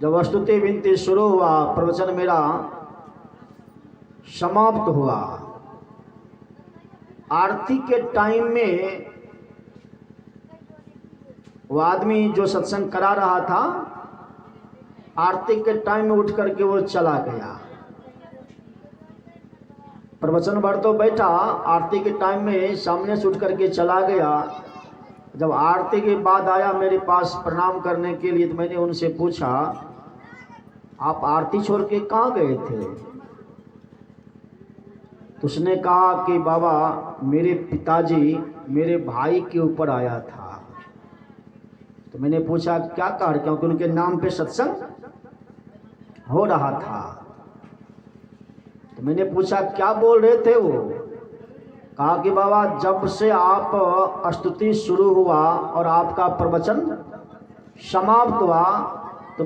जब स्तुति विनती शुरू हुआ, प्रवचन मेरा समाप्त हुआ। आरती के टाइम में वो आदमी जो सत्संग करा रहा था, आरती के टाइम में उठ करके वो चला गया। प्रवचन भर तो बैठा, आरती के टाइम में सामने से उठ करके चला गया। जब आरती के बाद आया मेरे पास प्रणाम करने के लिए, तो मैंने उनसे पूछा, आप आरती छोड़ के कहाँ गए थे? तो उसने कहा कि बाबा मेरे पिताजी मेरे भाई के ऊपर आया था। तो मैंने पूछा क्या कारण, क्योंकि उनके नाम पे सत्संग हो रहा था। तो मैंने पूछा क्या बोल रहे थे वो? कहा कि बाबा जब से आप स्तुति शुरू हुआ और आपका प्रवचन समाप्त हुआ, तो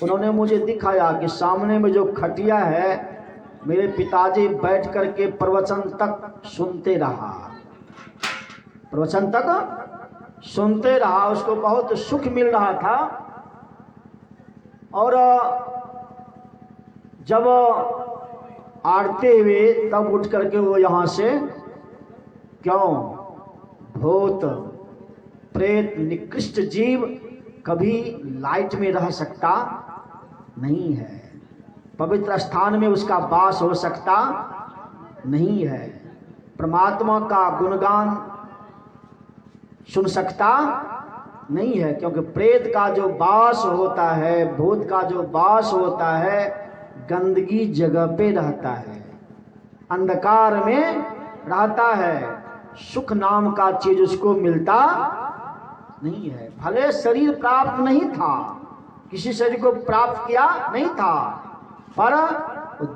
उन्होंने मुझे दिखाया कि सामने में जो खटिया है, मेरे पिताजी बैठ करके प्रवचन तक सुनते रहा, प्रवचन तक सुनते रहा। उसको बहुत सुख मिल रहा था। और जब आरती हुए तब उठ करके वो यहाँ से, क्यों, भूत प्रेत निकृष्ट जीव कभी लाइट में रह सकता नहीं है, पवित्र स्थान में उसका वास हो सकता नहीं है, परमात्मा का गुणगान सुन सकता नहीं है। क्योंकि प्रेत का जो वास होता है, भूत का जो वास होता है, गंदगी जगह पे रहता है, अंधकार में रहता है, सुख नाम का चीज उसको मिलता नहीं है। भले शरीर प्राप्त नहीं था, किसी शरीर को प्राप्त किया नहीं था, पर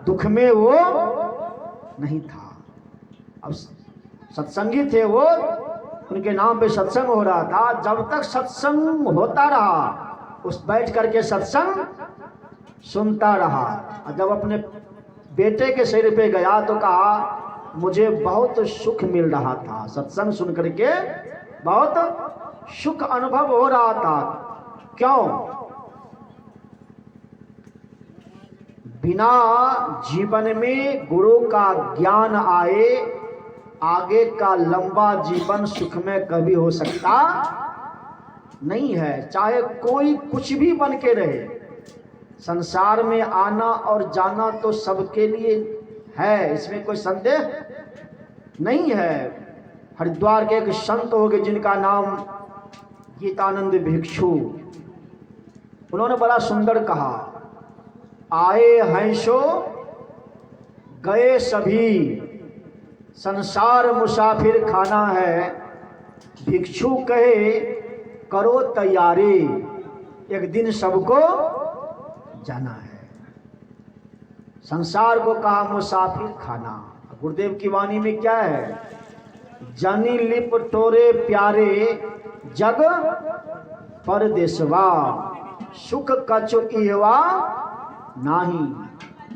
दुख में वो नहीं था। अब सत्संगी थे वो, उनके नाम पे सत्संग हो रहा था। जब तक सत्संग होता रहा, उस बैठ करके सत्संग सुनता रहा। और जब अपने बेटे के शरीर पे गया तो कहा मुझे बहुत सुख मिल रहा था, सत्संग सुन करके बहुत सुख अनुभव हो रहा था। क्यों? बिना जीवन में गुरु का ज्ञान आए आगे का लंबा जीवन सुख में कभी हो सकता नहीं है। चाहे कोई कुछ भी बन के रहे, संसार में आना और जाना तो सबके लिए है, इसमें कोई संदेह नहीं है। हरिद्वार के एक संत हो गए जिनका नाम गीतानंद भिक्षु, उन्होंने बड़ा सुंदर कहा, आए हैं सो गए सभी, संसार मुसाफिर खाना है, भिक्षु कहे करो तैयारी, एक दिन सबको जाना है। संसार को कहा मुसाफिर खाना। गुरुदेव की वाणी में क्या है? जनी लिप टोरे प्यारे, जग परदेसवा, सुख कछु इहवा नाही,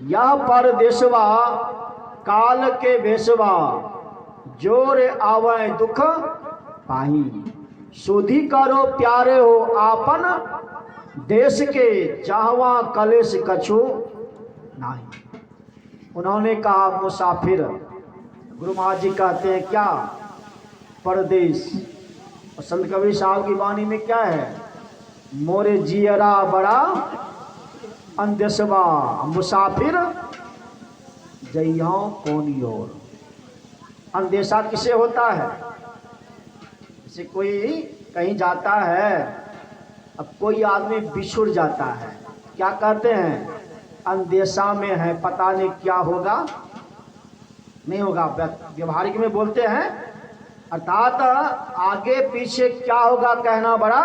यह परदेसवा काल के भेसवा, जोर आवे दुख पाही, सुधी करो प्यारे हो आपन देश के, चाहवा कलेश कछु नहीं। उन्होंने कहा मुसाफिर, गुरु महाराज जी कहते हैं क्या? परदेश। और संत कबीर साहब की वाणी में क्या है? मोरे जियरा बड़ा अंदेशवा, मुसाफिर जइयो कौन ओर। अंदेशा किसे होता है? जैसे कोई कहीं जाता है, अब कोई आदमी बिछुड़ जाता है, क्या कहते हैं? अंदेशा में है, पता नहीं क्या होगा नहीं होगा, व्यवहारिक में बोलते हैं। अर्थात आगे पीछे क्या होगा कहना बड़ा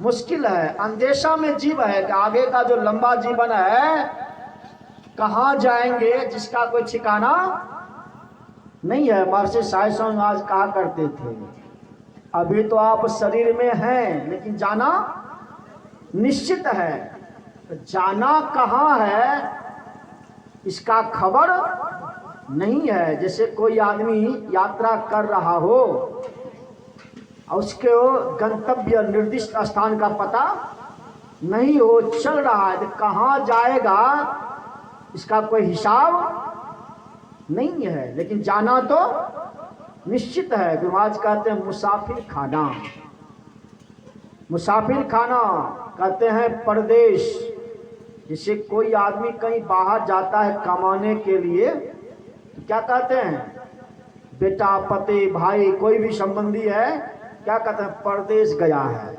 मुश्किल है। अंदेशा में जीव है कि आगे का जो लंबा जीवन है कहाँ जाएंगे, जिसका कोई ठिकाना नहीं है। महर्षि साई स्वामी आज कहा करते थे, अभी तो आप शरीर में हैं लेकिन जाना निश्चित है। तो जाना कहाँ है इसका खबर नहीं है। जैसे कोई आदमी यात्रा कर रहा हो और उसके गंतव्य निर्दिष्ट स्थान का पता नहीं हो, चल रहा है, तो कहाँ जाएगा इसका कोई हिसाब नहीं है, लेकिन जाना तो निश्चित है। गुरु महाराज कहते हैं मुसाफिर खाना, मुसाफिर खाना कहते हैं परदेश। जिसे कोई आदमी कहीं बाहर जाता है कमाने के लिए तो क्या कहते हैं, बेटा, पति, भाई, कोई भी संबंधी है, क्या कहते हैं, परदेश गया है।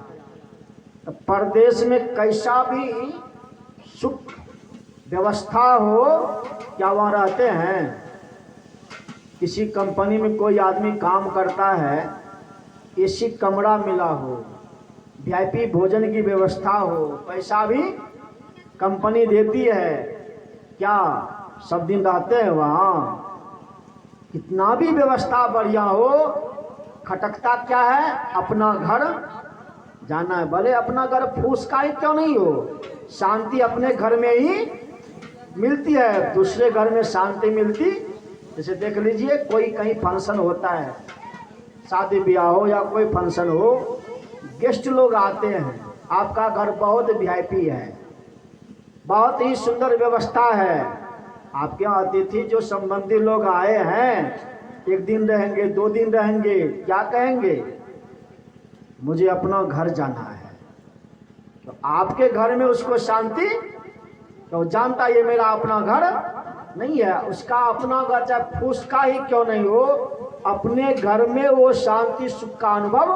तो परदेश में कैसा भी सुख व्यवस्था हो, क्या वहाँ रहते हैं। किसी कंपनी में कोई आदमी काम करता है, एसी कमरा मिला हो, वीआईपी भोजन की व्यवस्था हो, पैसा भी कंपनी देती है, क्या सब दिन रहते हैं वहाँ। कितना भी व्यवस्था बढ़िया हो, खटकता क्या है, अपना घर जाना है। भले अपना घर फूस का ही क्यों नहीं हो, शांति अपने घर में ही मिलती है, दूसरे घर में शांति मिलती। जैसे देख लीजिए, कोई कहीं फंक्शन होता है, शादी ब्याह हो या कोई फंक्शन हो, गेस्ट लोग आते हैं, आपका घर बहुत वीआईपी है, बहुत ही सुंदर व्यवस्था है। आपके यहाँ अतिथि जो संबंधी लोग आए हैं, एक दिन रहेंगे, 2 दिन रहेंगे, क्या कहेंगे, मुझे अपना घर जाना है। तो आपके घर में उसको शांति, तो जानता ये मेरा अपना घर नहीं है, उसका अपना घर चाहे फूस का ही क्यों नहीं हो, अपने घर में वो शांति सुख का अनुभव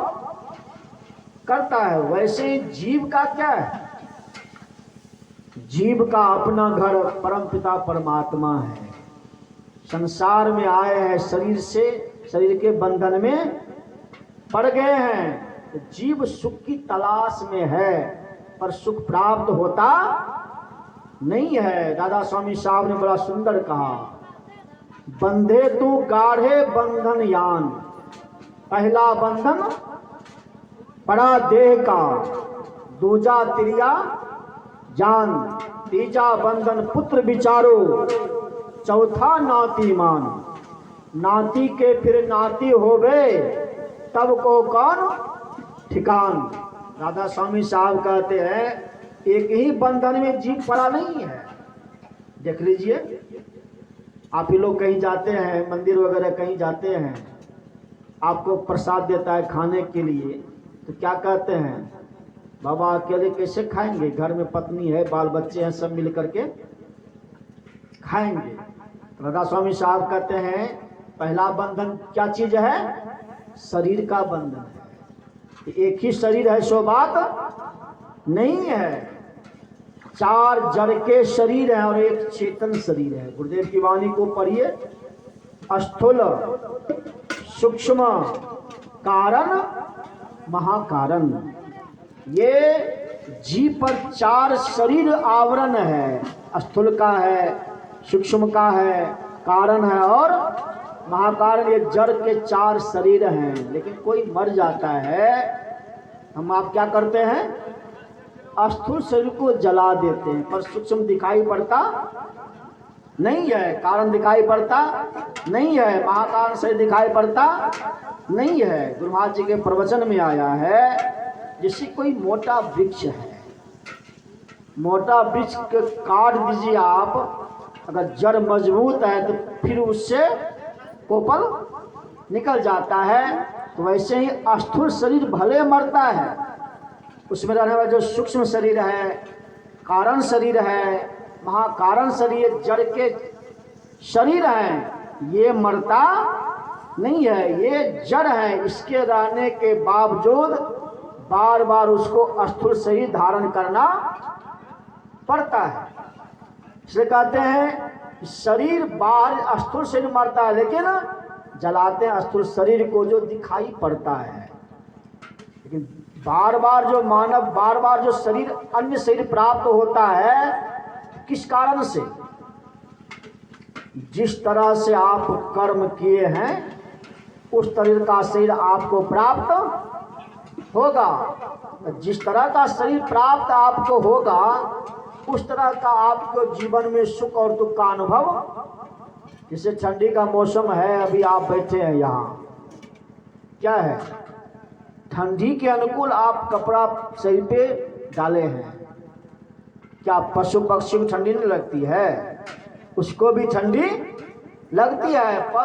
करता है। वैसे ही जीव का क्या है, जीव का अपना घर परमपिता परमात्मा है। संसार में आए हैं, शरीर से, शरीर के बंधन में पड़ गए हैं, तो जीव सुख की तलाश में है, पर सुख प्राप्त होता नहीं है। दादा स्वामी साहब ने बड़ा सुंदर कहा, बंधे तू गाढ़े बंधन यान, पहला बंधन पड़ा देह का, दूजा त्रिया जान, तीजा बंधन पुत्र विचारो, चौथा नाती मान। नाती के फिर नाती हो गए, तब को कौन ठिकान। दादा स्वामी साहब कहते हैं एक ही बंधन में जीव पड़ा नहीं है। देख लीजिए, आप ही लोग कहीं जाते हैं, मंदिर वगैरह कहीं जाते हैं, आपको प्रसाद देता है खाने के लिए, तो क्या कहते हैं, बाबा अकेले कैसे खाएंगे, घर में पत्नी है, बाल बच्चे हैं, सब मिल करके खाएंगे। राधा स्वामी साहब कहते हैं पहला बंधन क्या चीज है, शरीर का बंधन है। एक ही शरीर है सो बात नहीं है, 4 जड़ के शरीर हैं और एक चेतन शरीर है। गुरुदेव की वाणी को पढ़िए, स्थूल, सूक्ष्म, कारण, महाकारण। ये जीव पर 4 शरीर आवरण है, स्थूल का है, सूक्ष्म का है, कारण है और महाकारण। ये जड़ के 4 शरीर हैं। लेकिन कोई मर जाता है, हम आप क्या करते हैं, स्थूल शरीर को जला देते हैं, पर सूक्ष्म दिखाई पड़ता नहीं है, कारण दिखाई पड़ता नहीं है, महाकारण शरीर दिखाई पड़ता नहीं है। गुरु महाराज जी के प्रवचन में आया है, जैसे कोई मोटा वृक्ष है, मोटा वृक्ष को काट दीजिए आप, अगर जड़ मजबूत है तो फिर उससे कोपल निकल जाता है। तो वैसे ही स्थूल शरीर भले मरता है, उसमें रहने वाला जो सूक्ष्म शरीर है, कारण शरीर है, महाकारण शरीर, जड़ के शरीर हैं, ये मरता नहीं है, ये जड़ है। इसके रहने के बावजूद बार बार उसको स्थूल शरीर धारण करना पड़ता है। इसलिए कहते हैं शरीर बाहर स्थूल शरीर मरता है, लेकिन जलाते हैं स्थूल शरीर को जो दिखाई पड़ता है। लेकिन बार बार जो मानव बार बार जो शरीर अन्य शरीर प्राप्त होता है, किस कारण से, जिस तरह से आप कर्म किए हैं उस तरह का शरीर आपको प्राप्त होगा। जिस तरह का शरीर प्राप्त आपको होगा उस तरह का आपको जीवन में सुख और दुख का अनुभव। जैसे ठंडी का मौसम है, अभी आप बैठे हैं यहाँ, क्या है, ठंडी के अनुकूल आप कपड़ा शरीर पे डाले हैं, क्या पशु पक्षी को ठंडी नहीं लगती है? उसको भी ठंडी लगती है, पर